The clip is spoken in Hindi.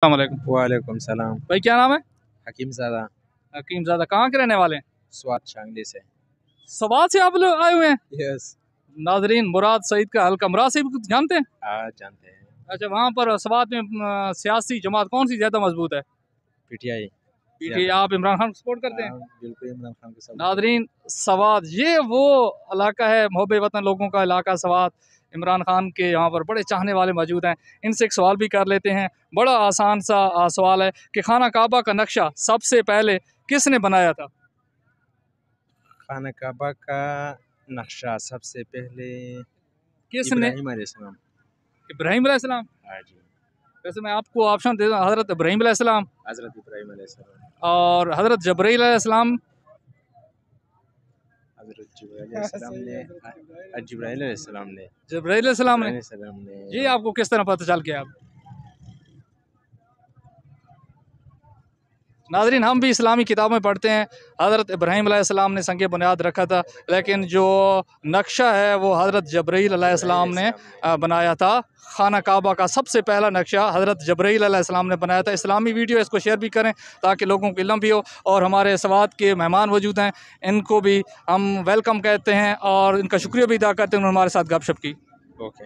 वालेकुम सलाम। भाई क्या नाम है? हकीम ज़ादा। हकीम ज़ादा। कहाँ के रहने वाले हैं? स्वात शांगली से। सवात से आप लोग आए हुए हैं? यस। नाजरीन, मुराद सईद का हल्का मुराद सईद को जानते हैं? जानते हैं। अच्छा, वहाँ पर स्वात में सियासी जमात कौन सी ज़्यादा मजबूत है? पीटीआई। पीटीआई। आप इमरान खान को सपोर्ट करते हैं? बिल्कुल इमरान खान के साथ। नाजरीन, स्वात ये वो इलाका है, मोहब्बे वतन लोगों का इलाका स्वात। इमरान खान के यहाँ पर बड़े चाहने वाले मौजूद हैं। इनसे एक सवाल भी कर लेते हैं। बड़ा आसान सा सवाल है कि खाना काबा का नक्शा सबसे पहले किसने बनाया था? खाना काबा का नक्शा सबसे पहले किसने? इब्राहिम अलैहिस्सलाम। इब्राहिम अलैहिस्सलाम। हाँ जी। वैसे मैं आपको ऑप्शन दे दूँ, हज़रत इब्राहिम अलैहिस्सलाम हज़रत इब्राहिम अलैहिस्सलाम और हज़रत जब्राईल अलैहिस्सलाम। हज़रत जिब्राइल अलैहिस्सलाम ने जिब्राइल अलैहिस्सलाम ने जब्राईल अलैहिस्सलाम ने। ये ने आपको किस तरह पता चल गया? आप नाज़रीन, हम भी इस्लामी किताबों में पढ़ते हैं हज़रत इब्राहीम अलैहिस्सलाम ने संग बुनियाद रखा था, लेकिन जो नक्शा है वो हज़रत जब्राईल अलैहिस्सलाम ने बनाया था। खाना काबा का सबसे पहला नक्शा हज़रत जब्राईल अलैहिस्सलाम ने बनाया था। इस्लामी वीडियो, इसको शेयर भी करें ताकि लोगों को इल्म भी हो। और हमारे स्वात के मेहमान मौजूद हैं, इनको भी हम वेलकम कहते हैं और इनका शुक्रिया भी अदा करते हैं, उन्होंने हमारे साथ गपशप की। ओके।